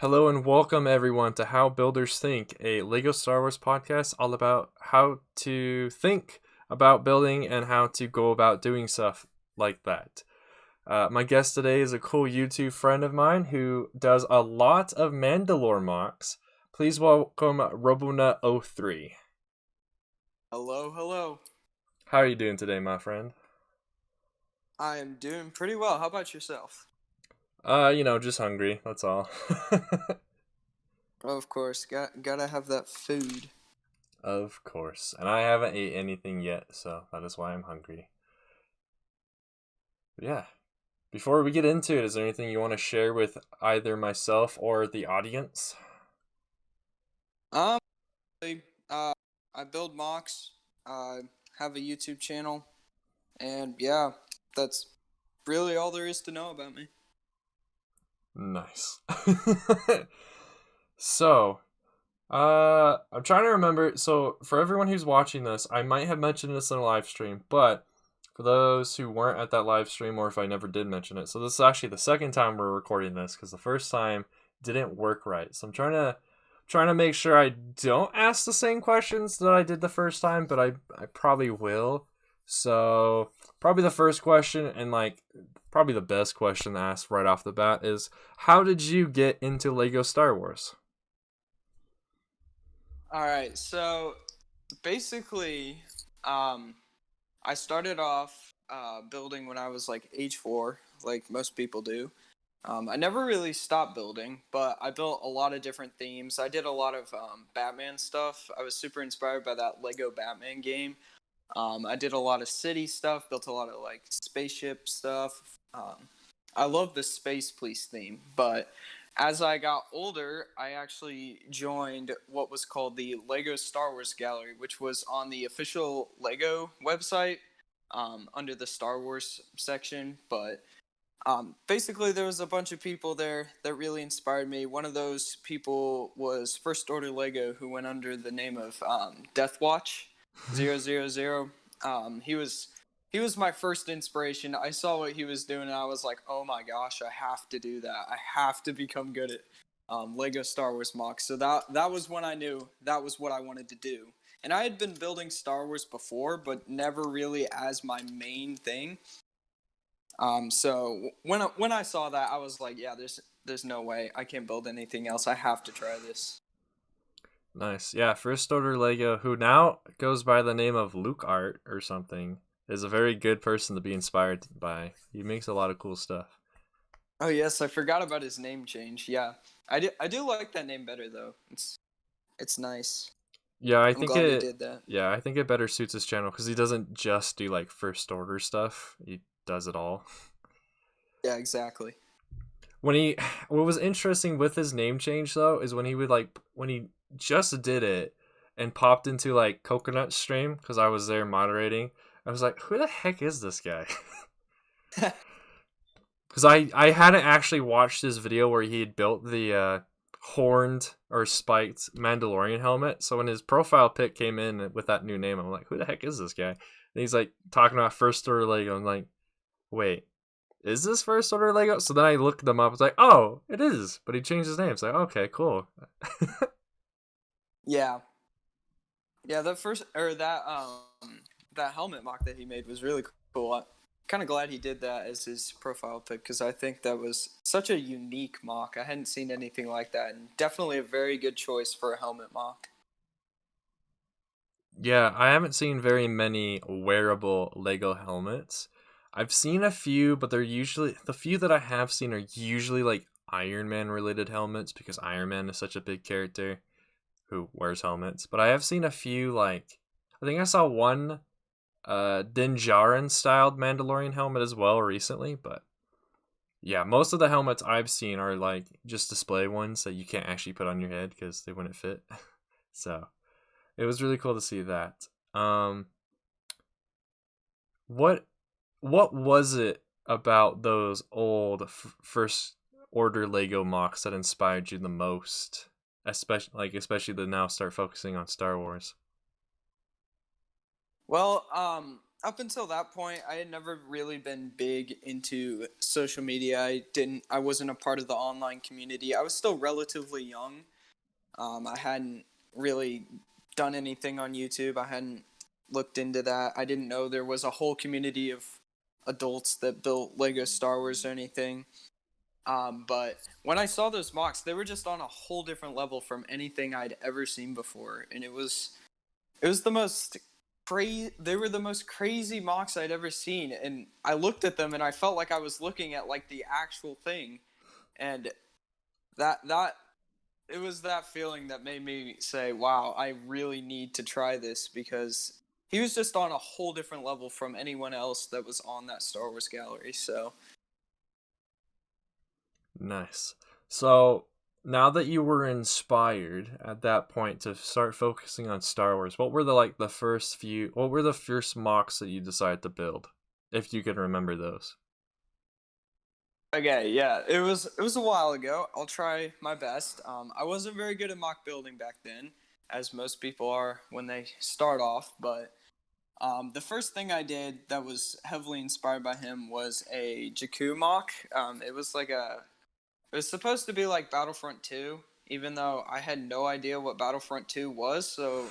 Hello and welcome everyone to How Builders Think, a Lego Star Wars podcast all about how to think about building and how to go about doing stuff like that. My guest today is a cool YouTube friend of mine who does a lot of Mandalore mocks. Please welcome Robonut 03. Hello, hello. How are you doing today, my friend? I am doing pretty well. How about yourself? Just hungry, that's all. Of course, gotta have that food. Of course. And I haven't ate anything yet, so that is why I'm hungry. But yeah. Before we get into it, is there anything you want to share with either myself or the audience? Um, uh, I build mocks. I have a YouTube channel, and yeah, that's really all there is to know about me. Nice. So, I'm trying to remember. So, for everyone who's watching this, I might have mentioned this in a live stream, but for those who weren't at that live stream, or if I never did mention it, so this is actually the second time we're recording this because the first time didn't work right. So I'm trying to make sure I don't ask the same questions that I did the first time, but I probably will. So probably the first question and probably the best question to ask right off the bat is, how did you get into Lego Star Wars? All right, so basically, I started off building when I was like age 4, like most people do. I never really stopped building, but I built a lot of different themes. I did a lot of Batman stuff. I was super inspired by that Lego Batman game. I did a lot of city stuff, built a lot of like spaceship stuff. I love the Space Police theme, but as I got older, I actually joined what was called the Lego Star Wars Gallery, which was on the official Lego website under the Star Wars section. But basically, there was a bunch of people there that really inspired me. One of those people was First Order Lego, who went under the name of Death Watch 000. He was my first inspiration. I saw what he was doing, and I was like, oh my gosh, I have to do that. I have to become good at Lego Star Wars mocks. So that was when I knew that was what I wanted to do. And I had been building Star Wars before, but never really as my main thing. So when I saw that, I was like, yeah, there's no way I can't build anything else. I have to try this. Nice. Yeah, First Order Lego, who now goes by the name of Luke Art or something, is a very good person to be inspired by. He makes a lot of cool stuff. Oh yes, I forgot about his name change. Yeah, I do like that name better though. It's nice. Yeah, I I'm think glad he it did that. yeah, I think it better suits his channel cuz he doesn't just do like First Order stuff. He does it all. Yeah, exactly. When he What was interesting with his name change though is when he would when he just did it and popped into like Coconut stream cuz I was there moderating. I was like, "Who the heck is this guy?" Because I hadn't actually watched his video where he had built the horned or spiked Mandalorian helmet. So when his profile pic came in with that new name, I'm like, who the heck is this guy? And he's like talking about First Order Lego. I'm like, wait, is this First Order Lego? So then I looked them up. It's like, oh, it is. But he changed his name. It's like, okay, cool. Yeah, yeah. That helmet mock that he made was really cool. I'm kind of glad he did that as his profile pic because I think that was such a unique mock. I hadn't seen anything like that, and definitely a very good choice for a helmet mock. Yeah, I haven't seen very many wearable Lego helmets. I've seen a few, but they're usually the few that I have seen are usually like Iron Man related helmets because Iron Man is such a big character who wears helmets. But I have seen a few like I think I saw one Din Djarin styled Mandalorian helmet as well recently, but yeah, most of the helmets I've seen are like just display ones that you can't actually put on your head because they wouldn't fit. So it was really cool to see that. Um, what what was it about those old first order Lego mocks that inspired you the most? Especially to now start focusing on Star Wars. Well, up until that point, I had never really been big into social media. I wasn't a part of the online community. I was still relatively young. I hadn't really done anything on YouTube. I hadn't looked into that. I didn't know there was a whole community of adults that built Lego Star Wars or anything. But when I saw those mocks, they were just on a whole different level from anything I'd ever seen before, and it was the most crazy. They were the most crazy mocks I'd ever seen, and I looked at them and I felt like I was looking at like the actual thing, and that it was that feeling that made me say, "Wow, I really need to try this," because he was just on a whole different level from anyone else that was on that Star Wars gallery. So Nice. So now that you were inspired at that point to start focusing on Star Wars, what were what were the first mocks that you decided to build? If you can remember those. okay, yeah, it was a while ago. I'll try my best. I wasn't very good at mock building back then, as most people are when they start off. But the first thing I did that was heavily inspired by him was a Jakku mock. It was supposed to be like Battlefront 2, even though I had no idea what Battlefront 2 was. So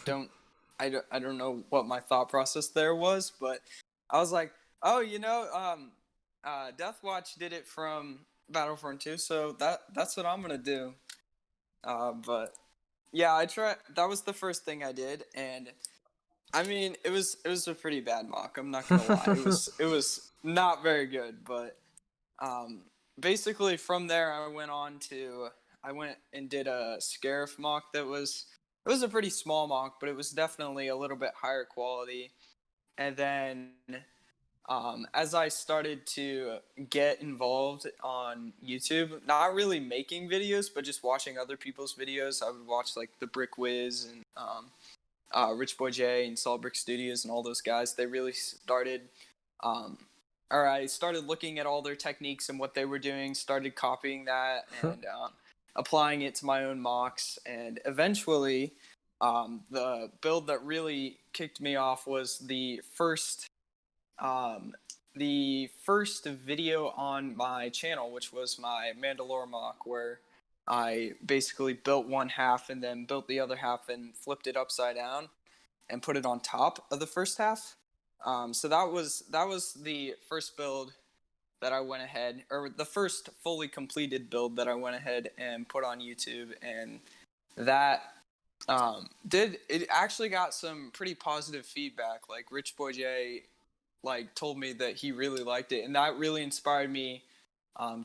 don't I don't know what my thought process there was, but I was like, oh, Death Watch did it from Battlefront 2, so that's what I'm gonna do. But yeah, I tried. That was the first thing I did, and I mean, it was a pretty bad mock. I'm not gonna lie. It was not very good, but um, basically from there I went and did a Scarif mock that was it was a pretty small mock, but it was definitely a little bit higher quality. And then as I started to get involved on YouTube, not really making videos, but just watching other people's videos, I would watch like the Brick Wiz and Rich Boy J and Solid Brick Studios and all those guys. They really started, or I started looking at all their techniques and what they were doing, started copying that and applying it to my own mocks, and eventually, the build that really kicked me off was the first video on my channel, which was my Mandalore Mock, where I basically built one half and then built the other half and flipped it upside down and put it on top of the first half. So that was the first build that I went ahead, or the first fully completed build that I went ahead and put on YouTube, and that did it actually got some pretty positive feedback. Like Rich Boy J like told me that he really liked it, and that really inspired me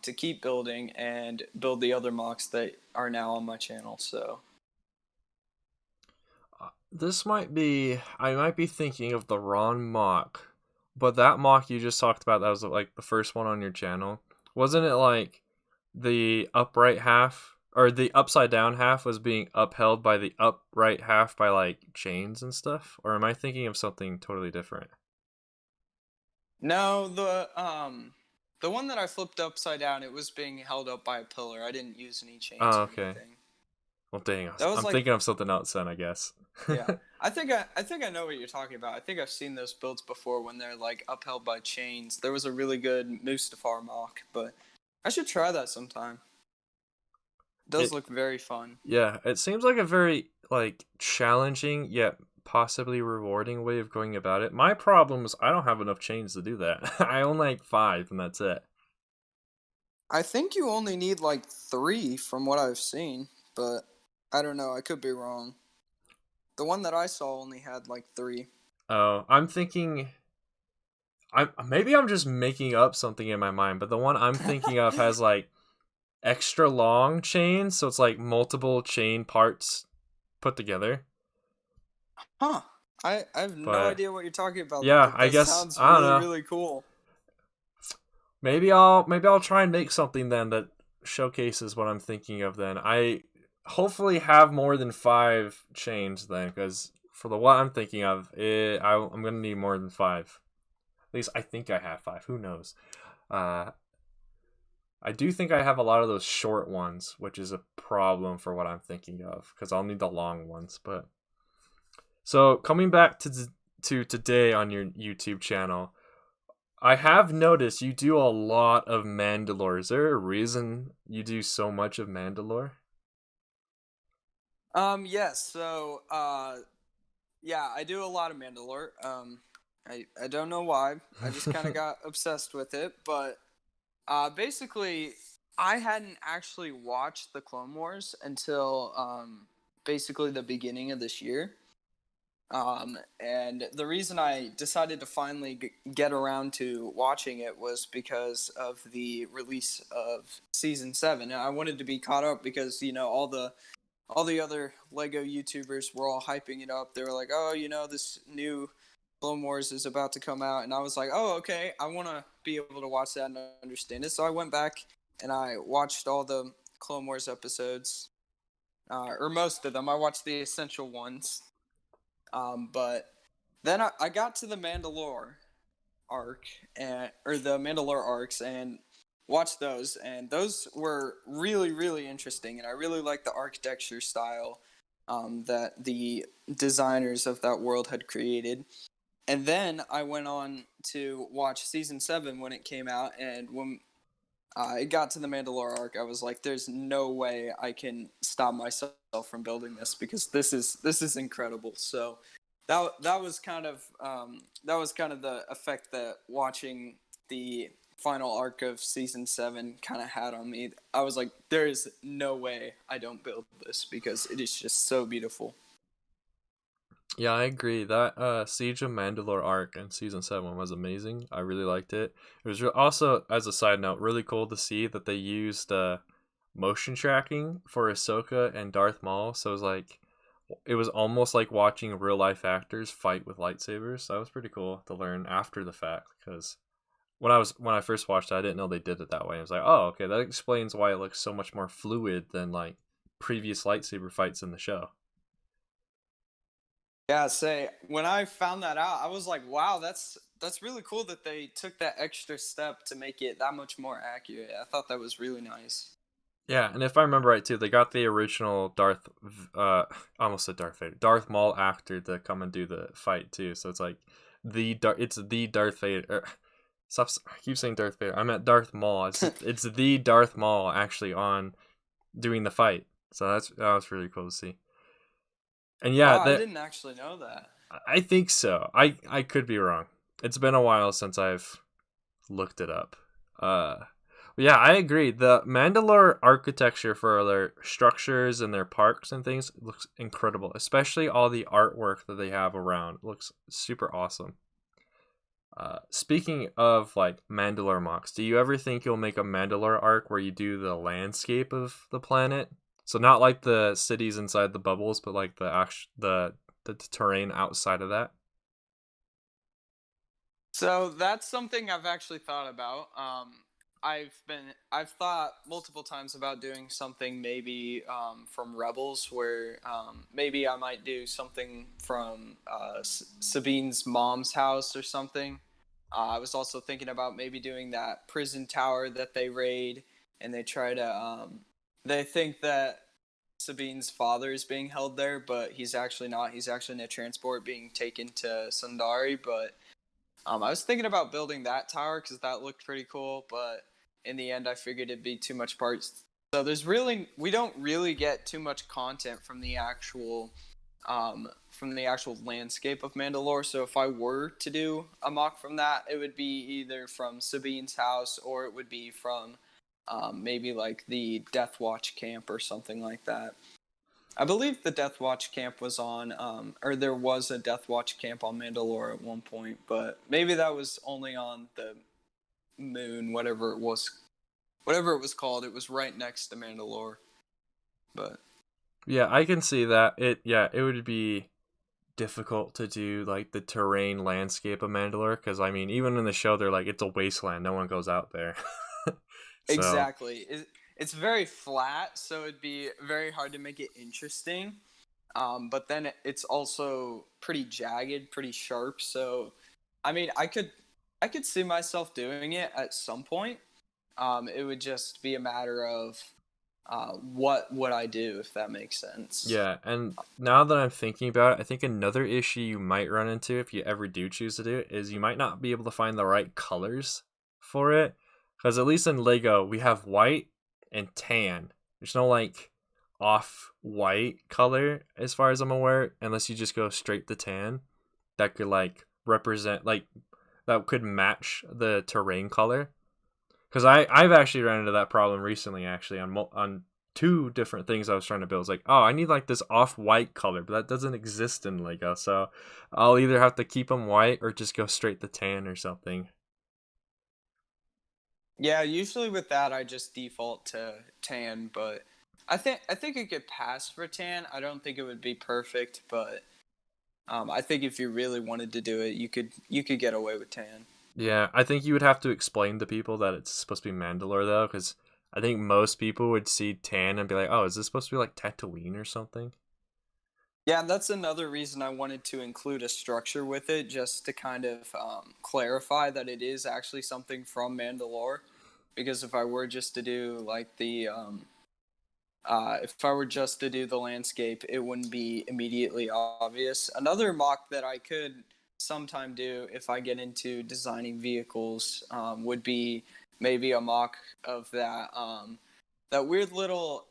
to keep building and build the other mocks that are now on my channel. So I might be thinking of the wrong mock, but that mock you just talked about, that was like the first one on your channel. Wasn't it like the upright half or the upside down half was being upheld by the upright half by like chains and stuff? Or am I thinking of something totally different? no, the one that I flipped upside down, it was being held up by a pillar. I didn't use any chains Oh, or okay. anything. Well, dang, That was I'm like thinking of something else then, I guess. yeah. I think I know what you're talking about. I think I've seen those builds before when they're like upheld by chains. There was a really good Mustafar mock, but I should try that sometime. It does It look very fun. Yeah, it seems like a very like challenging yet possibly rewarding way of going about it. My problem is I don't have enough chains to do that. I own like 5 and that's it. I think you only need like 3 from what I've seen, but I don't know. I could be wrong. The one that I saw only had like 3. Oh, I'm thinking I'm just making up something in my mind, but the one I'm thinking of has like extra long chains, so it's like multiple chain parts put together. Huh. I have no But idea what you're talking about, yeah, but I that guess sounds I don't really, know. really cool. Maybe I'll try and make something then that showcases what I'm thinking of. Then I hopefully have more than 5 chains then, because for the what I'm thinking of, I'm gonna need more than 5. At least I think I have 5. Who knows? Uh, I do think I have a lot of those short ones, which is a problem for what I'm thinking of, because I'll need the long ones. But so coming back to to today on your YouTube channel, I have noticed you do a lot of Mandalore. Is there a reason you do so much of Mandalore? Yes. So, yeah, I do a lot of Mandalore. I don't know why. I just kind of got obsessed with it, but basically, I hadn't actually watched the Clone Wars until basically the beginning of this year. And the reason I decided to finally get around to watching it was because of the release of season 7. And I wanted to be caught up because all the other Lego YouTubers were all hyping it up. They were like, "Oh, this new Clone Wars is about to come out," and I was like, "Oh, okay. I want to be able to watch that and understand it." So I went back and I watched all the Clone Wars episodes, or most of them. I watched the essential ones, but then I got to the Mandalore arc or the Mandalore arcs and watched those, and those were really really interesting, and I really liked the architecture style that the designers of that world had created. And then I went on to watch season 7 when it came out, and when it got to the Mandalore arc, I was like, "There's no way I can stop myself from building this because this is incredible." So that was kind of the effect that watching the final arc of season 7 kind of had on me. I was like, "There is no way I don't build this because it is just so beautiful." Yeah, I agree. That Siege of Mandalore arc in season 7 was amazing. I really liked it. It was also, as a side note, really cool to see that they used motion tracking for Ahsoka and Darth Maul. So it was almost like watching real life actors fight with lightsabers. So that was pretty cool to learn after the fact because when I first watched it, I didn't know they did it that way. I was like, oh, okay, that explains why it looks so much more fluid than like previous lightsaber fights in the show. Yeah, say when I found that out, I was like, "Wow, that's really cool that they took that extra step to make it that much more accurate." I thought that was really nice. Yeah, and if I remember right too, they got the original I almost said Darth Vader, Darth Maul actor to come and do the fight too. So it's like it's the Darth Vader. I keep saying Darth Vader. I meant Darth Maul. It's the Darth Maul actually on doing the fight. So that was really cool to see. And yeah, Wow, I that didn't actually know that. I think so. I could be wrong. It's been a while since I've looked it up. Uh, yeah, I agree. The Mandalore architecture for their structures and their parks and things looks incredible, especially all the artwork that they have around. It looks super awesome. Speaking of like Mandalore mocks, do you ever think you'll make a Mandalore arc where you do the landscape of the planet? So not like the cities inside the bubbles, but like the terrain outside of that. So that's something I've actually thought about. I've thought multiple times about doing something maybe from Rebels, where maybe I might do something from Sabine's mom's house or something. I was also thinking about maybe doing that prison tower that they raid, and they try to. They think that Sabine's father is being held there, but he's actually not. He's actually in a transport being taken to Sundari, but I was thinking about building that tower because that looked pretty cool, but in the end, I figured it'd be too much parts. So we don't really get too much content from the actual landscape of Mandalore. So if I were to do a mock from that, it would be either from Sabine's house or it would be from maybe like the Death Watch camp or something like that. I believe the Death Watch camp was on, or there was a Death Watch camp on Mandalore at one point, but maybe that was only on the moon, whatever it was called. It was right next to Mandalore, but Yeah, I can see that. It would be difficult to do like the terrain landscape of Mandalore because I mean, even in the show, they're like it's a wasteland. No one goes out there. So exactly, it's very flat, so it'd be very hard to make it interesting. But then it's also pretty jagged, pretty sharp. So, I mean, I could see myself doing it at some point. It would just be a matter of what would I do, if that makes sense. Yeah, and now that I'm thinking about it, I think another issue you might run into if you ever do choose to do it is you might not be able to find the right colors for it. Because at least in Lego, we have white and tan. There's no like off white color as far as I'm aware, unless you just go straight to tan. That could like represent like that could match the terrain color. Because I've actually run into that problem recently, actually on two different things I was trying to build. It's like, oh, I need like this off white color, but that doesn't exist in Lego, so I'll either have to keep them white or just go straight to tan or something. Yeah, usually with that I just default to tan, but I think it could pass for tan. I don't think it would be perfect, but I think if you really wanted to do it, you could get away with tan. Yeah, I think you would have to explain to people that it's supposed to be Mandalore though, because I think most people would see tan and be like, oh, is this supposed to be like Tatooine or something? Yeah, that's another reason I wanted to include a structure with it, just to kind of clarify that it is actually something from Mandalore. Because if I were just to do like if I were just to do the landscape, it wouldn't be immediately obvious. Another mock that I could sometime do if I get into designing vehicles would be maybe a mock of that weird little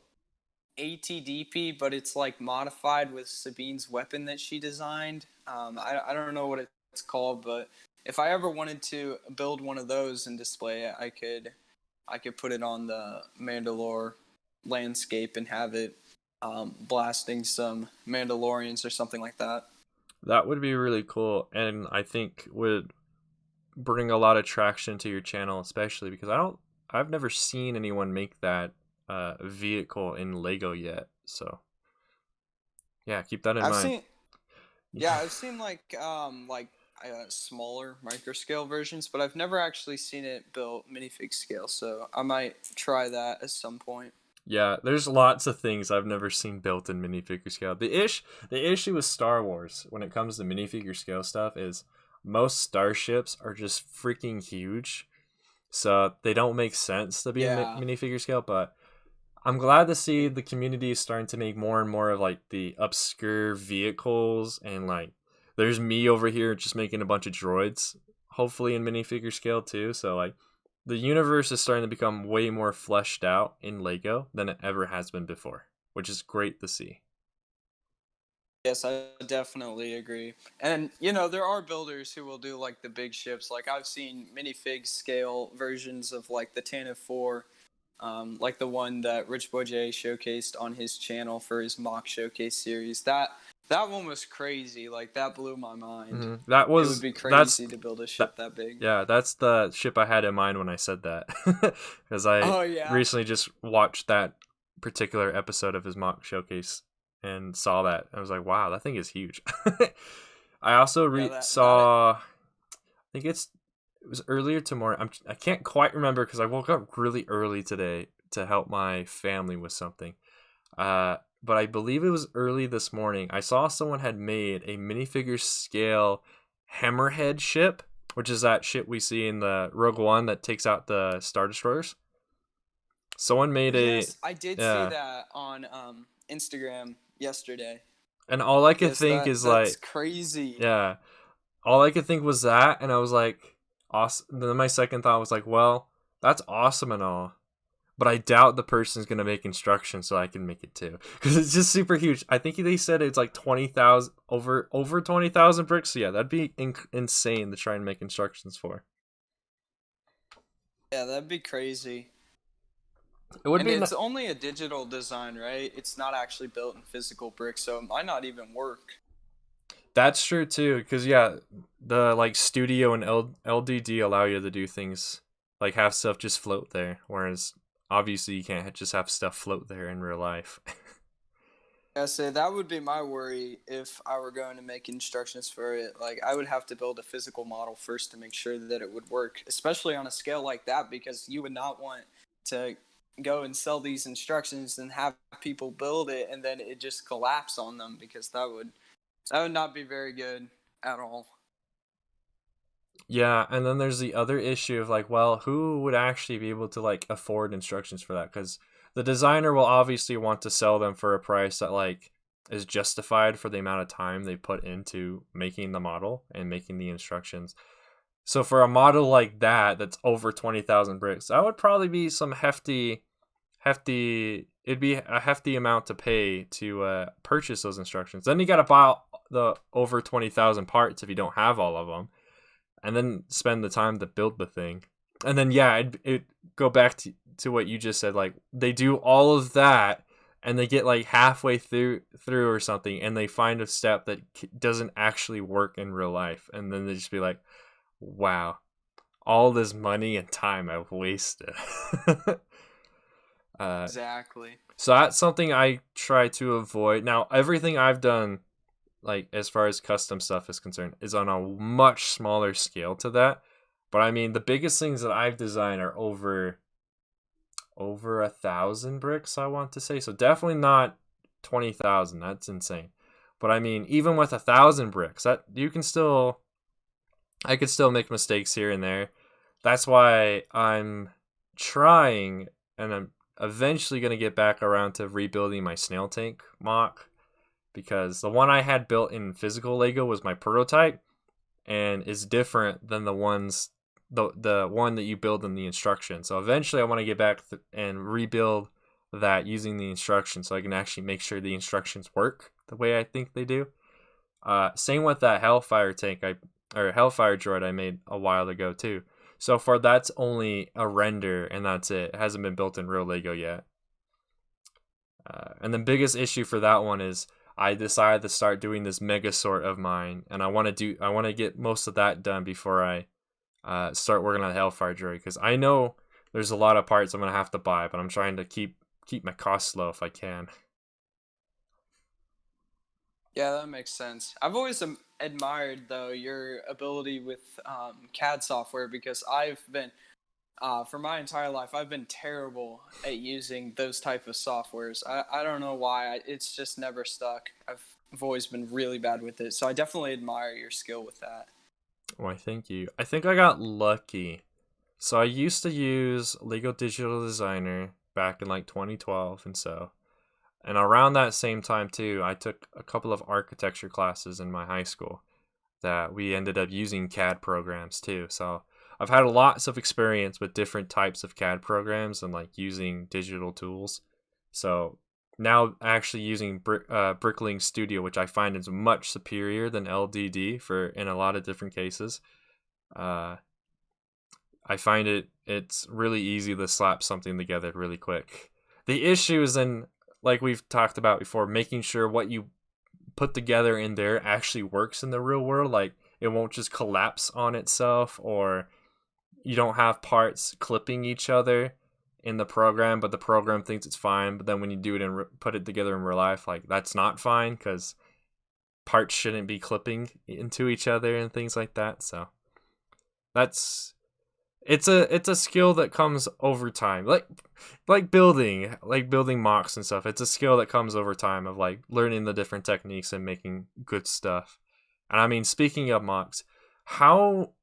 ATDP, but it's like modified with Sabine's weapon that she designed. I don't know what it's called, but if I ever wanted to build one of those and display it, I could put it on the Mandalore landscape and have it blasting some Mandalorians or something like that. That would be really cool, and I think would bring a lot of traction to your channel, especially because I've never seen anyone make that vehicle in Lego yet. So yeah, keep that in I've mind. seen Yeah, I've seen like smaller micro scale versions, but I've never actually seen it built minifig scale. So I might try that at some point. Yeah, there's lots of things I've never seen built in minifigure scale. The issue with Star Wars when it comes to minifigure scale stuff is most starships are just freaking huge, so they don't make sense to be in Yeah. minifigure scale. But I'm glad to see the community is starting to make more and more of like the obscure vehicles, and like there's me over here just making a bunch of droids, hopefully in minifigure scale too. So like the universe is starting to become way more fleshed out in Lego than it ever has been before, which is great to see. Yes, I definitely agree. And there are builders who will do like the big ships. Like I've seen minifig scale versions of like the Tantive 4, like the one that Rich Boy J showcased on his channel for his mock showcase series. That one was crazy. Like that blew my mind. That It would was be that's crazy to build a that ship that big. yeah, that's the ship I had in mind when I said that, because I Oh yeah. recently just watched that particular episode of his mock showcase and saw that. I was like, wow, that thing is huge. I also Yeah, that saw. I think it was earlier tomorrow. I can't quite remember because I woke up really early today to help my family with something. But I believe it was early this morning. I saw someone had made a minifigure scale hammerhead ship, which is that ship we see in the Rogue One that takes out the Star Destroyers. Someone made a Yes, I did see yeah, that on Instagram yesterday. and all I could Yes, think is that's like, crazy. yeah, all I could think was that, and I was like, awesome. Then my second thought was like, well, that's awesome and all, but I doubt the person's gonna make instructions so I can make it too, because it's just super huge. I think they said it's like 20,000 over 20,000 bricks. So yeah, that'd be insane to try and make instructions for. Yeah, that'd be crazy. It would And be it's only a digital design, right? It's not actually built in physical bricks, so it might not even work. that's true too, because yeah, the like studio and LDD allow you to do things like have stuff just float there, whereas obviously you can't just have stuff float there in real life. I say that would be my worry if I were going to make instructions for it. Like I would have to build a physical model first to make sure that it would work, especially on a scale like that, because you would not want to go and sell these instructions and have people build it and then it just collapse on them, because that would not be very good at all. Yeah, and then there's the other issue of like, well, who would actually be able to like afford instructions for that? Because the designer will obviously want to sell them for a price that like is justified for the amount of time they put into making the model and making the instructions. So for a model like that that's over 20,000 bricks, that would probably be some hefty it'd be a hefty amount to pay to purchase those instructions. Then you got to buy the over 20,000 parts if you don't have all of them, and then spend the time to build the thing. And then yeah, it go back to what you just said, like they do all of that and they get like halfway through or something and they find a step that doesn't actually work in real life, and then they just be like, wow, all this money and time I've wasted. Exactly. So that's something I try to avoid. Now, everything I've done, like as far as custom stuff is concerned, is on a much smaller scale to that. But I mean, the biggest things that I've designed are over 1,000 bricks, I want to say. So definitely not 20,000. That's insane. But I mean, even with 1,000 bricks, that I could still make mistakes here and there. That's why I'm trying, and I'm eventually going to get back around to rebuilding my snail tank mock, because the one I had built in physical Lego was my prototype and is different than the one that you build in the instruction. So eventually I want to get back and rebuild that using the instructions so I can actually make sure the instructions work the way I think they do. Same with that Hellfire tank or Hellfire droid I made a while ago too. So far that's only a render and that's it. It hasn't been built in real Lego yet. And the biggest issue for that one is I decided to start doing this mega sort of mine, and I want to get most of that done before I start working on the Hellfire droid, because I know there's a lot of parts I'm gonna have to buy, but I'm trying to keep my costs low if I can. Yeah, that makes sense. I've always admired though your ability with CAD software, because I've been for my entire life I've been terrible at using those type of softwares. I don't know why. It's just never stuck. I've always been really bad with it. So I definitely admire your skill with that. Why, thank you. I think I got lucky. So I used to use Lego Digital Designer back in like 2012 and around that same time too, I took a couple of architecture classes in my high school that we ended up using CAD programs too. So I've had lots of experience with different types of CAD programs and like using digital tools. So now actually using Brickling Studio, which I find is much superior than LDD for in a lot of different cases. Uh, I find it's really easy to slap something together really quick. The issue is in, like we've talked about before, making sure what you put together in there actually works in the real world. Like it won't just collapse on itself, or you don't have parts clipping each other in the program, but the program thinks it's fine. But then when you do it and put it together in real life, like that's not fine because parts shouldn't be clipping into each other and things like that. So that's it's a skill that comes over time, like building mocks and stuff. It's a skill that comes over time of like learning the different techniques and making good stuff. And I mean, speaking of mocks, how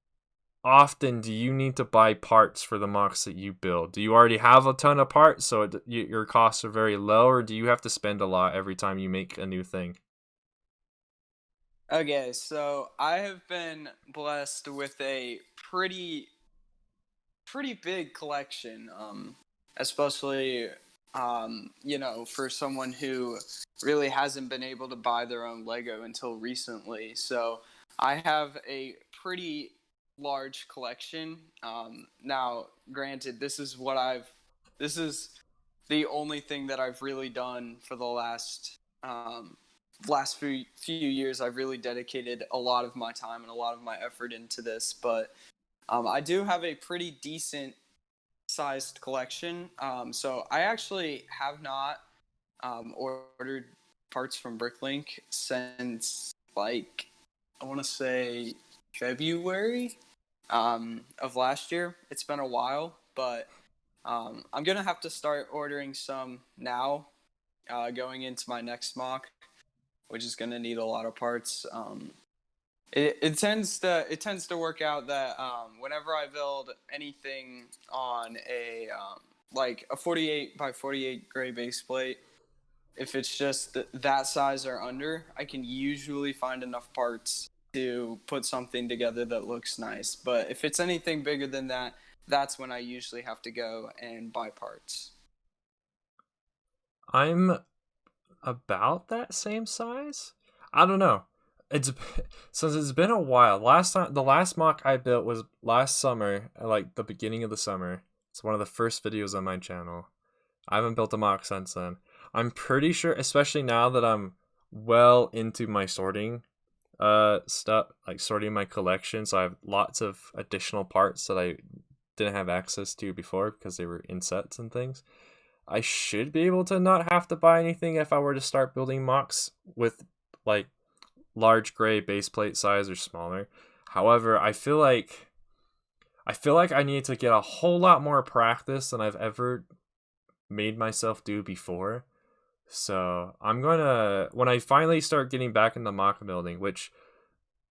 often do you need to buy parts for the mocks that you build? Do you already have a ton of parts so your costs are very low, or do you have to spend a lot every time you make a new thing? Okay, so I have been blessed with a pretty big collection, especially for someone who really hasn't been able to buy their own Lego until recently. So I have a pretty large collection. Now, granted, this is the only thing that I've really done for the last few years. I've really dedicated a lot of my time and a lot of my effort into this, but I do have a pretty decent sized collection. So I actually have not ordered parts from Bricklink since like I want to say February of last year. It's been a while, but I'm gonna have to start ordering some now, going into my next mock, which is gonna need a lot of parts. It tends to work out that whenever I build anything on like a 48 by 48 gray base plate. If it's just that size or under, I can usually find enough parts to put something together that looks nice. But if it's anything bigger than that, that's when I usually have to go and buy parts. I'm about that same size. I don't know. It's since it's been a while. The last mock I built was last summer, like the beginning of the summer. It's one of the first videos on my channel. I haven't built a mock since then. I'm pretty sure, especially now that I'm well into my sorting stuff, like sorting my collection, so I have lots of additional parts that I didn't have access to before because they were in sets and things. I should be able to not have to buy anything if I were to start building mocks with like large gray base plate size or smaller. However, I feel like I need to get a whole lot more practice than I've ever made myself do before. So I'm gonna, when I finally start getting back into mock building, which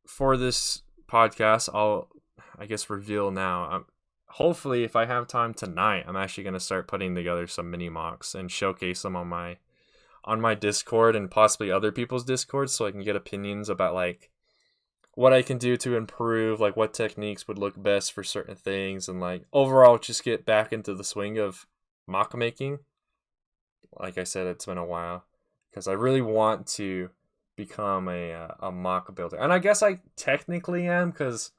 for this podcast I'll, I guess, reveal now. Hopefully, if I have time tonight, I'm actually gonna start putting together some mini mocks and showcase them on my Discord and possibly other people's Discords, so I can get opinions about like what I can do to improve, like what techniques would look best for certain things, and like overall just get back into the swing of mock making. Like I said, it's been a while because I really want to become a mock builder, and I guess I technically am because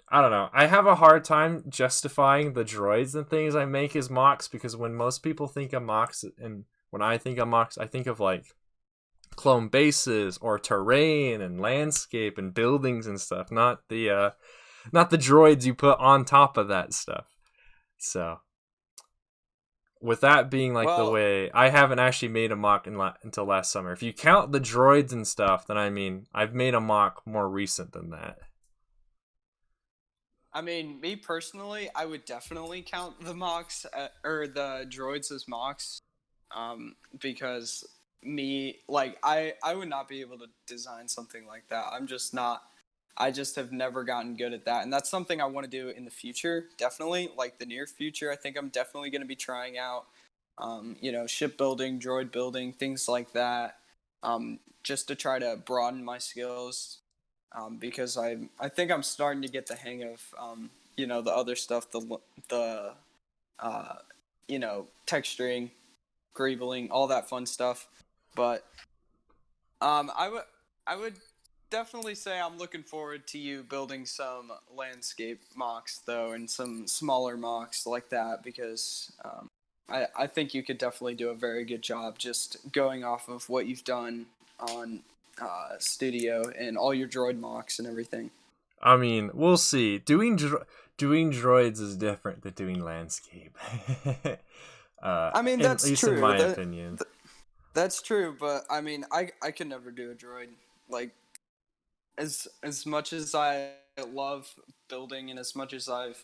I don't know. I have a hard time justifying the droids and things I make as mocks because when most people think of mocks, and when I think of mocks, I think of like clone bases or terrain and landscape and buildings and stuff, not the droids you put on top of that stuff. So with that being like the Well, way, I haven't actually made a mock until last summer. If you count the droids and stuff, then I mean I've made a mock more recent than that. I mean, me personally, I would definitely count the mocks or the droids as mocks, because me like I would not be able to design something like that. I'm just not. I just have never gotten good at that, and that's something I want to do in the future. Definitely, like the near future. I think I'm definitely going to be trying out, shipbuilding, droid building, things like that, just to try to broaden my skills, because I think I'm starting to get the hang of the other stuff, the uh, texturing, greebling, all that fun stuff. But I would definitely say I'm looking forward to you building some landscape mocks though, and some smaller mocks like that, because I think you could definitely do a very good job just going off of what you've done on Studio and all your droid mocks and everything. I mean, we'll see. Doing droids is different than doing landscape. I mean, At that's least in true. my opinion. That's true, but I mean, I could never do a droid. Like, as much as I love building, and as much as I've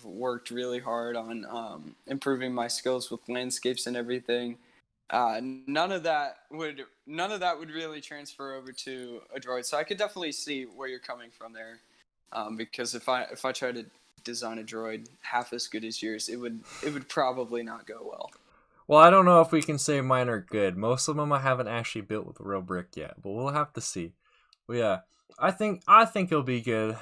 worked really hard on improving my skills with landscapes and everything, none of that would really transfer over to a droid. So I could definitely see where you're coming from there, because if I try to design a droid half as good as yours, it would probably not go well. Well, I don't know if we can say mine are good. Most of them I haven't actually built with a real brick yet, but we'll have to see. But yeah, I think it'll be good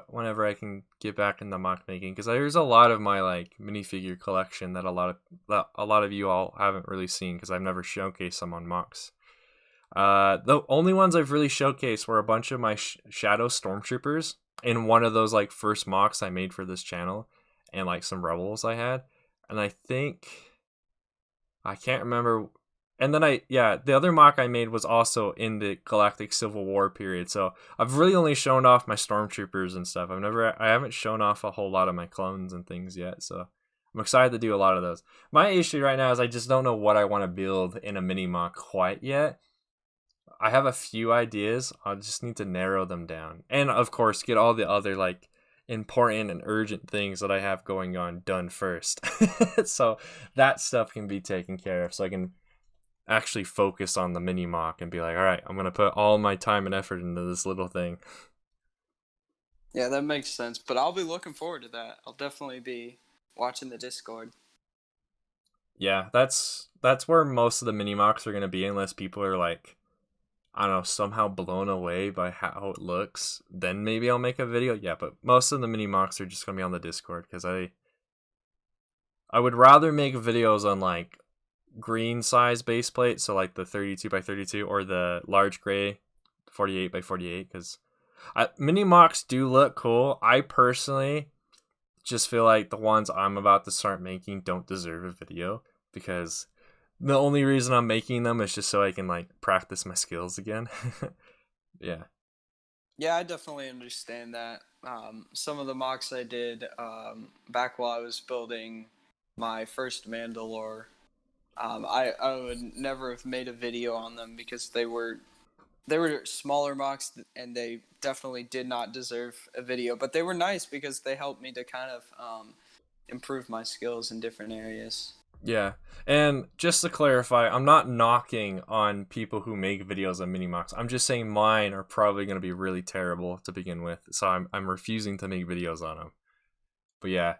whenever I can get back into mock making, because there's a lot of my like minifigure collection that a lot of you all haven't really seen because I've never showcased them on mocks. The only ones I've really showcased were a bunch of my Shadow Stormtroopers in one of those like first mocks I made for this channel, and like some rebels I had, and I think I can't remember. And then the other mock I made was also in the Galactic Civil War period. So I've really only shown off my stormtroopers and stuff. I haven't shown off a whole lot of my clones and things yet. So I'm excited to do a lot of those. My issue right now is I just don't know what I want to build in a mini mock quite yet. I have a few ideas. I just need to narrow them down. And of course, get all the other like important and urgent things that I have going on done first. So that stuff can be taken care of so I can actually focus on the mini mock and be like, all right, I'm gonna put all my time and effort into this little thing. Yeah, that makes sense. But I'll be looking forward to that. I'll definitely be watching the Discord. Yeah, that's where most of the mini mocks are gonna be, unless people are like, I don't know, somehow blown away by how it looks. Then maybe I'll make a video. Yeah, but most of the mini mocks are just gonna be on the Discord because I would rather make videos on like green size base plate, so like the 32 by 32 or the large gray 48 by 48, because mini mocks do look cool. I personally just feel like the ones I'm about to start making don't deserve a video, because the only reason I'm making them is just so I can like practice my skills again. Yeah. Yeah, I definitely understand that. Some of the mocks I did back while I was building my first Mandalore, I would never have made a video on them because they were smaller mocks and they definitely did not deserve a video. But they were nice because they helped me to kind of improve my skills in different areas. Yeah. And just to clarify, I'm not knocking on people who make videos on mini mocks. I'm just saying mine are probably going to be really terrible to begin with. So I'm refusing to make videos on them. But yeah.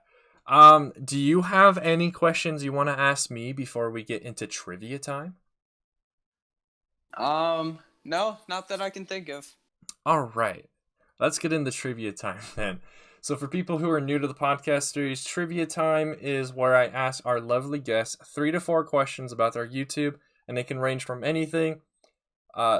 Do you have any questions you want to ask me before we get into trivia time? No, not that I can think of. All right. Let's get into trivia time then. So, for people who are new to the podcast series, trivia time is where I ask our lovely guests 3 to 4 questions about their YouTube, and they can range from anything.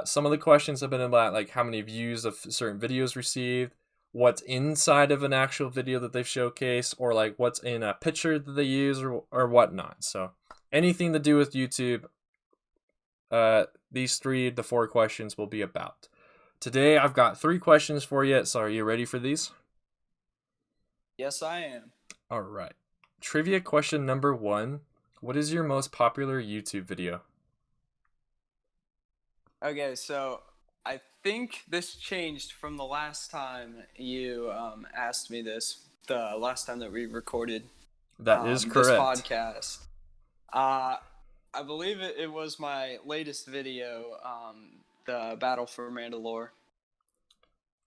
Some of the questions have been about like how many views of certain videos received, what's inside of an actual video that they've showcased, or like what's in a picture that they use, or whatnot. So, anything to do with YouTube, these 3 to 4 questions will be about. Today, I've got 3 questions for you. So, are you ready for these? Yes, I am. All right. Trivia question number 1. What is your most popular YouTube video? Okay, so I think this changed from the last time you asked me this, the last time that we recorded That is this correct. podcast. Uh, I believe it was my latest video, the Battle for Mandalore.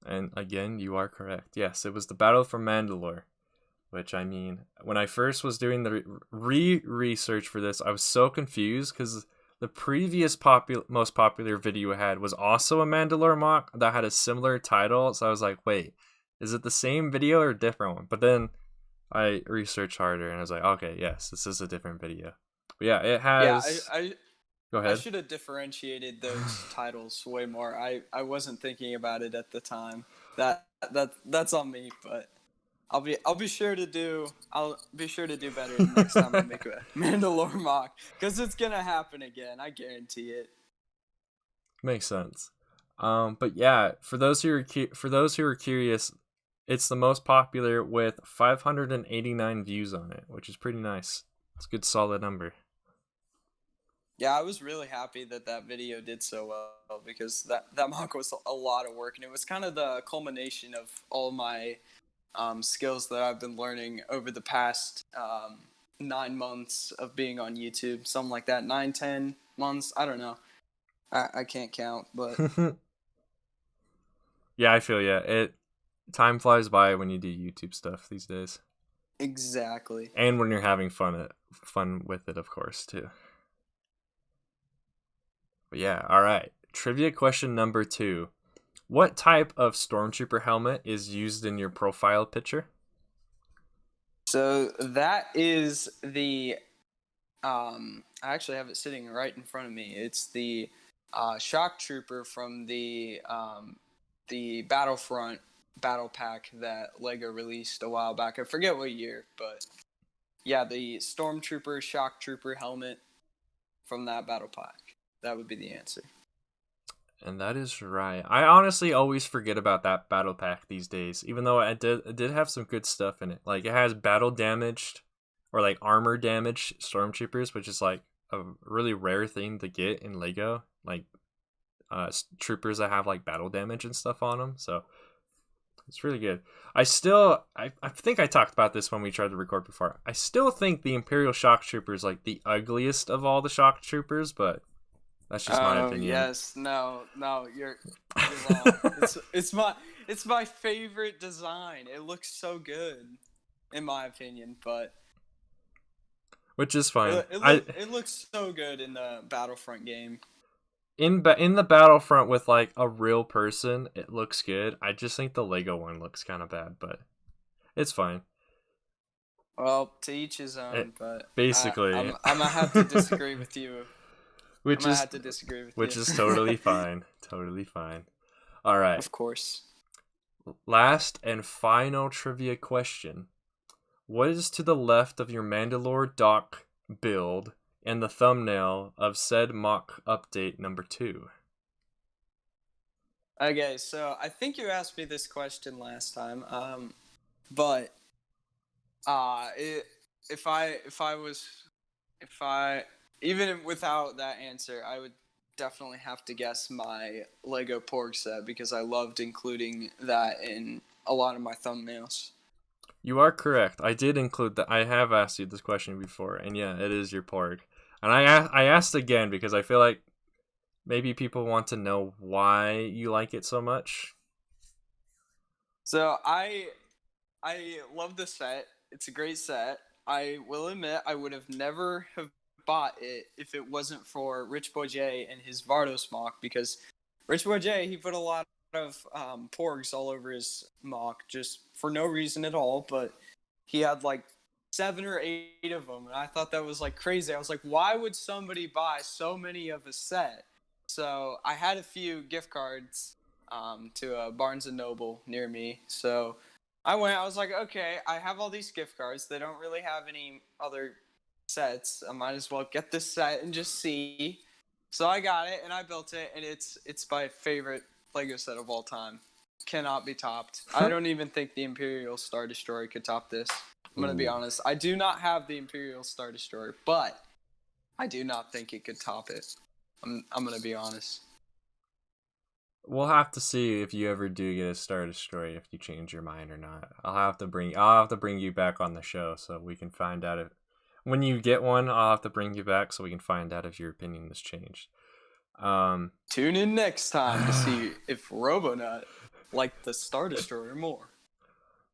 And again, you are correct. Yes, it was the Battle for Mandalore. Which, I mean, when I first was doing the research for this, I was so confused because the previous most popular video I had was also a Mandalore mock that had a similar title. So I was like, wait, is it the same video or a different one? But then I researched harder and I was like, okay, yes, this is a different video. But yeah, it Yeah, has. Go I ahead. should have differentiated those titles way more. I wasn't thinking about it at the time. That's on me, but I'll be sure to do better the next time I make a Mandalore mock, because it's gonna happen again. I guarantee it. Makes sense. But yeah, for those who are curious, it's the most popular with 589 views on it, which is pretty nice. It's a good solid number. Yeah, I was really happy that video did so well, because that mock was a lot of work, and it was kind of the culmination of all my skills that I've been learning over the past 9 months of being on YouTube, something like that. 9, 10 months, I don't know. I can't count, but Yeah, I feel yeah. Time flies by when you do YouTube stuff these days, exactly. and when you're having fun with it, of course, too. But yeah, all right. Trivia question number 2. What type of stormtrooper helmet is used in your profile picture? So that is the I actually have it sitting right in front of me. It's the shock trooper from the Battlefront battle pack that Lego released a while back. I forget what year, but yeah, the stormtrooper shock trooper helmet from that battle pack. That would be the answer. And that is right. I honestly always forget about that battle pack these days, even though it did have some good stuff in it. Like it has battle damaged or like armor damaged stormtroopers, which is like a really rare thing to get in Lego. Like troopers that have like battle damage and stuff on them. So it's really good. I think I talked about this when we tried to record before. I still think the Imperial Shock Trooper is like the ugliest of all the shock troopers, but that's just my Oh opinion. yes, no, you're wrong. It's my favorite design. It looks so good, in my opinion. But which is fine. It looks so good in the Battlefront game. In the Battlefront with like a real person, it looks good. I just think the Lego one looks kind of bad, but it's fine. Well, to each his own, but Basically, I'm gonna have to disagree with you. which is totally fine. Totally fine. All right. Of course. Last and final trivia question. What is to the left of your Mandalore dock build and the thumbnail of said mock update number 2? Okay, so I think you asked me this question last time, but if I even without that answer, I would definitely have to guess my Lego Porg set because I loved including that in a lot of my thumbnails. You are correct. I did include that. I have asked you this question before, and yeah, it is your Porg. And I asked again because I feel like maybe people want to know why you like it so much. So I love the set. It's a great set. I will admit I would have never have bought it if it wasn't for Rich Boy J and his Vardos mock, because Rich Boy J, he put a lot of porgs all over his mock just for no reason at all, but he had like 7 or 8 of them, and I thought that was like crazy. I was like, why would somebody buy so many of a set? So I had a few gift cards to a Barnes & Noble near me, so I was like, okay, I have all these gift cards. They don't really have any other sets. I might as well get this set and just see. So I got it, and I built it, and it's my favorite Lego set of all time. Cannot be topped. I don't even think the Imperial Star Destroyer could top this. I'm going to be honest. I do not have the Imperial Star Destroyer, but I do not think it could top it. I'm going to be honest. We'll have to see if you ever do get a Star Destroyer, if you change your mind or not. I'll have to bring you back on the show so we can find out if when you get one. I'll have to bring you back so we can find out if your opinion has changed. Tune in next time to see if Robonut liked the Star Destroyer more.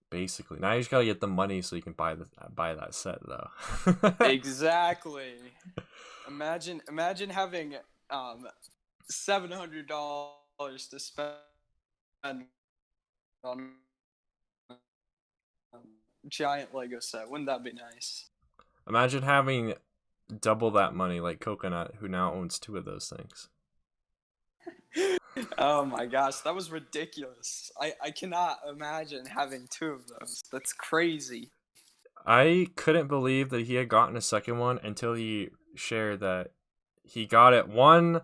Basically, now you just gotta get the money so you can buy that set, though. Exactly. Imagine having $700 to spend on a giant Lego set. Wouldn't that be nice? Imagine having double that money like Coconut, who now owns 2 of those things. Oh my gosh, that was ridiculous. I cannot imagine having 2 of those. That's crazy. I couldn't believe that he had gotten a second one until he shared that he got it, one,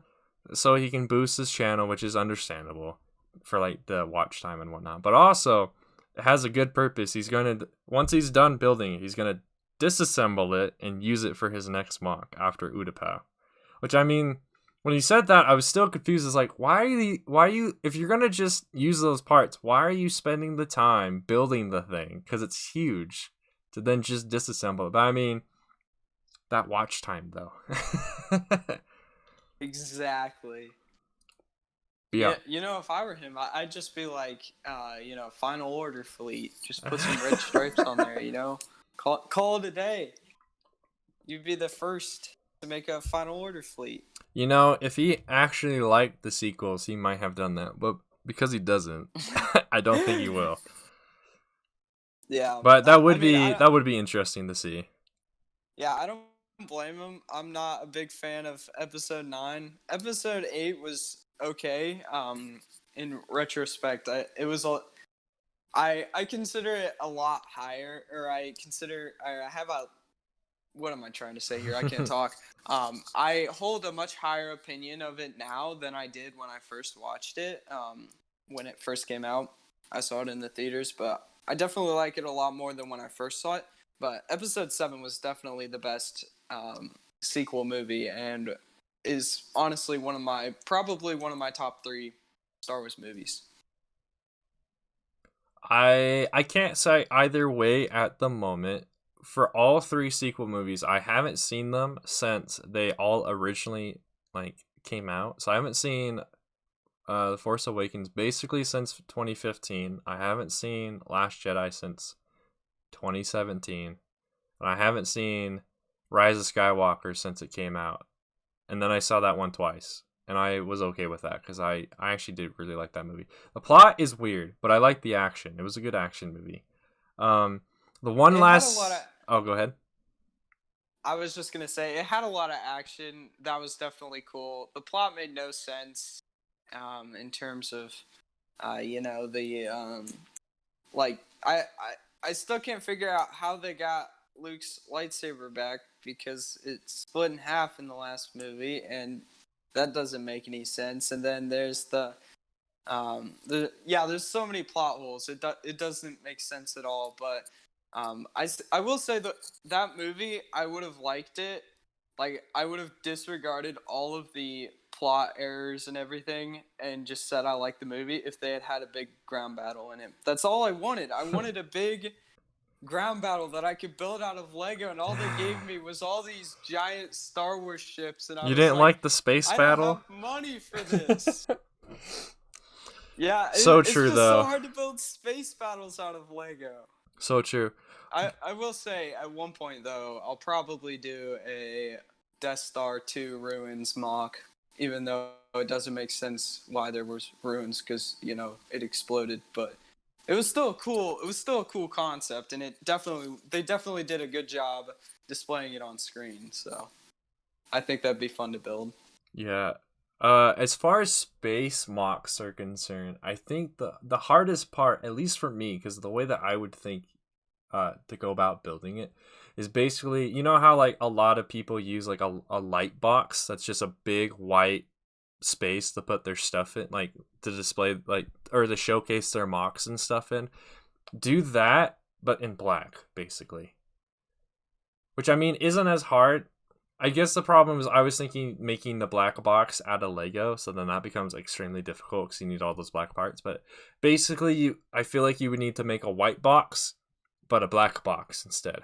so he can boost his channel, which is understandable for like the watch time and whatnot. But also, it has a good purpose. Once he's done building it, he's gonna disassemble it and use it for his next mock after Utapau. Which, I mean, when he said that, I was still confused. It's like, why are you, if you're gonna just use those parts, why are you spending the time building the thing? Because it's huge to then just disassemble it. But I mean, that watch time though. Exactly. Yeah. You know, if I were him, I'd just be like, final order fleet. Just put some red stripes on there, Call it a day. You'd be the first to make a final order fleet. If he actually liked the sequels, he might have done that. But because he doesn't, I don't think he will. Yeah. But that would be interesting to see. Yeah, I don't blame him. I'm not a big fan of episode 9. Episode 8 was okay. In retrospect, I consider it a lot higher, or I have a, what am I trying to say here? I can't talk. I hold a much higher opinion of it now than I did when I first watched it. When it first came out, I saw it in the theaters, but I definitely like it a lot more than when I first saw it. But episode 7 was definitely the best sequel movie, and is honestly probably one of my top 3 Star Wars movies. I can't say either way at the moment. For all 3 sequel movies, I haven't seen them since they all originally came out. So I haven't seen The Force Awakens basically since 2015. I haven't seen Last Jedi since 2017. And I haven't seen Rise of Skywalker since it came out, and then I saw that one twice, and I was okay with that because I actually did really like that movie. The plot is weird, but I like the action. It was a good action movie. The one It had a lot of. last. Oh, go ahead. I was just gonna say it had a lot of action. That was definitely cool. The plot made no sense, in terms of, the like I still can't figure out how they got Luke's lightsaber back because it's split in half in the last movie, and that doesn't make any sense. And then there's there's so many plot holes. It doesn't make sense at all. But I will say that movie, I would have liked it. Like, I would have disregarded all of the plot errors and everything and just said I like the movie if they had a big ground battle in it. That's all I wanted. I wanted a big ground battle that I could build out of Lego, and all they gave me was all these giant Star Wars ships, and I You was didn't like, like the space I don't battle? have money for this. Yeah, So it's true just though. so hard to build space battles out of Lego. So true. I will say, at one point though, I'll probably do a Death Star 2 ruins mock, even though it doesn't make sense why there was ruins because it exploded, but it was still cool. It was still a cool concept, and they definitely did a good job displaying it on screen. So I think that'd be fun to build. Yeah. As far as space mocks are concerned, I think the hardest part, at least for me, because the way that I would think to go about building it is basically, you know how like a lot of people use like a light box that's just a big white space to put their stuff in, like to display like or to showcase their mocks and stuff in. Do that, but in black, basically. Which I mean isn't as hard. I guess the problem is I was thinking making the black box out of Lego, so then that becomes extremely difficult because you need all those black parts. But basically, I feel like you would need to make a white box, but a black box instead.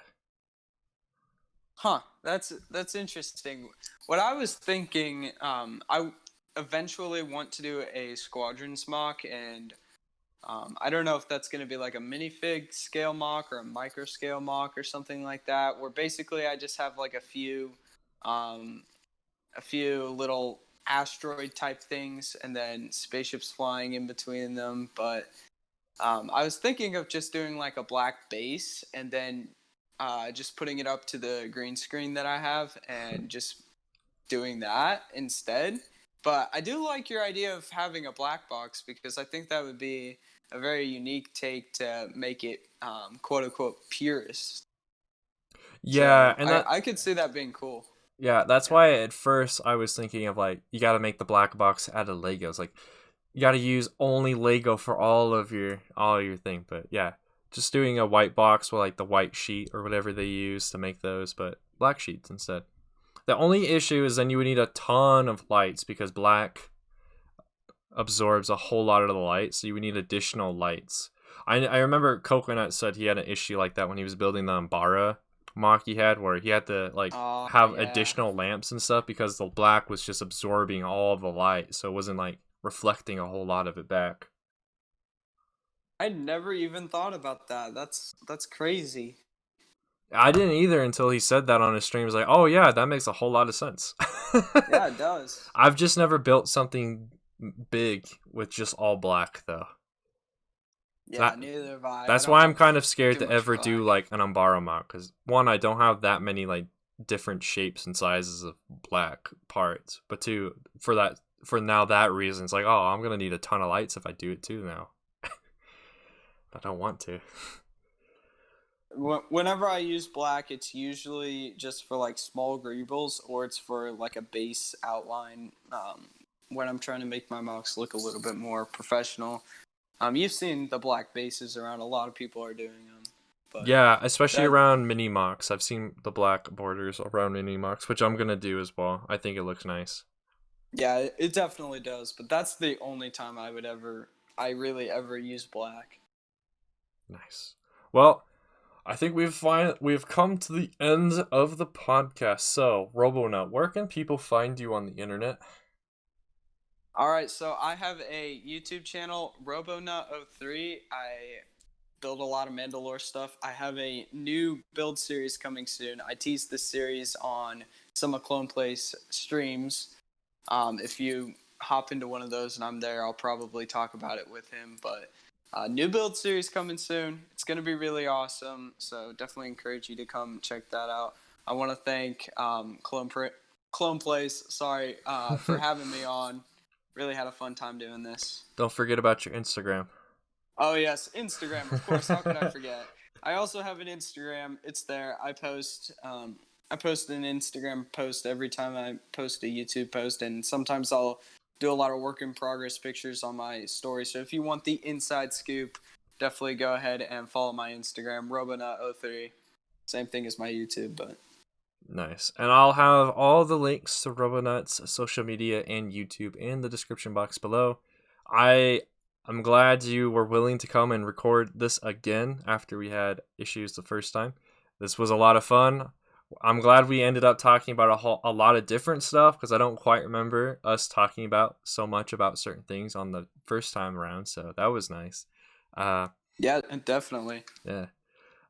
Huh? That's interesting. What I was thinking, I eventually want to do a squadrons mock, and I don't know if that's going to be like a minifig scale mock or a micro scale mock or something like that, where basically I just have like um, a few little asteroid type things and then spaceships flying in between them. But I was thinking of just doing like a black base and then just putting it up to the green screen that I have and just doing that instead. But I do like your idea of having a black box because I think that would be a very unique take to make it quote unquote purist. Yeah, So and that I could see that being cool. yeah, that's Yeah. why at first I was thinking of like you got to make the black box out of Legos. Like you got to use only Lego for all your thing. But yeah, just doing a white box with like the white sheet or whatever they use to make those, but black sheets instead. The only issue is then you would need a ton of lights because black absorbs a whole lot of the light, so you would need additional lights. I remember Coconut said he had an issue like that when he was building the Ambara mock he had, where he had to like Oh have yeah. additional lamps and stuff because the black was just absorbing all of the light, so it wasn't like reflecting a whole lot of it back. I never even thought about that. That's crazy. I didn't either until he said that on his stream. He was like, "Oh yeah, that makes a whole lot of sense." Yeah, it does. I've just never built something big with just all black though. Yeah, That neither have I. I that's don't why I'm have kind of scared too to much ever do black. like an Umbara mock because one, I don't have that many like different shapes and sizes of black parts, but two, for now that reason, it's like, oh, I'm gonna need a ton of lights if I do it too now. I don't want to. Whenever I use black, it's usually just for like small greebles, or it's for like a base outline. When I'm trying to make my mocks look a little bit more professional. You've seen the black bases around. A lot of people are doing them, but Yeah, especially that around mini mocks. I've seen the black borders around mini mocks, which I'm gonna do as well. I think it looks nice. yeah, it definitely does. But that's the only time I really ever use black. Nice. Well, I think we've come to the end of the podcast. So, Robonut, where can people find you on the internet? All right, so I have a YouTube channel, Robonut 03. I build a lot of Mandalore stuff. I have a new build series coming soon. I teased this series on some of Clone Place streams. If you hop into one of those and I'm there, I'll probably talk about it with him. But new build series coming soon. It's going to be really awesome. So definitely encourage you to come check that out. I want to thank Clone Place, for having me on. Really had a fun time doing this. Don't forget about your Instagram. Oh yes, Instagram, of course. How could I forget? I also have an Instagram. It's there. I post an Instagram post every time I post a YouTube post, and sometimes I'll do a lot of work in progress pictures on my story. So if you want the inside scoop, definitely go ahead and follow my Instagram, Robonut03. Same thing as my YouTube, but Nice. And I'll have all the links to Robonut's social media and YouTube in the description box below. I'm glad you were willing to come and record this again after we had issues the first time. This was a lot of fun. I'm glad we ended up talking about a lot of different stuff because I don't quite remember us talking about so much about certain things on the first time around. So that was nice. yeah, definitely. Yeah.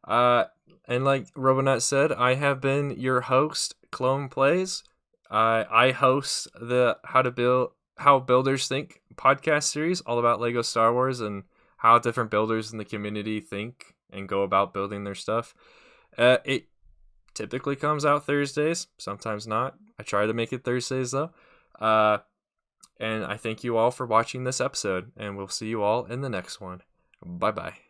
And like Robonut said, I have been your host, Clone Plays. I host the How Builders Think podcast series, all about Lego Star Wars and how different builders in the community think and go about building their stuff. It typically comes out Thursdays, sometimes not. I try to make it Thursdays though. And I thank you all for watching this episode, and we'll see you all in the next one. Bye bye.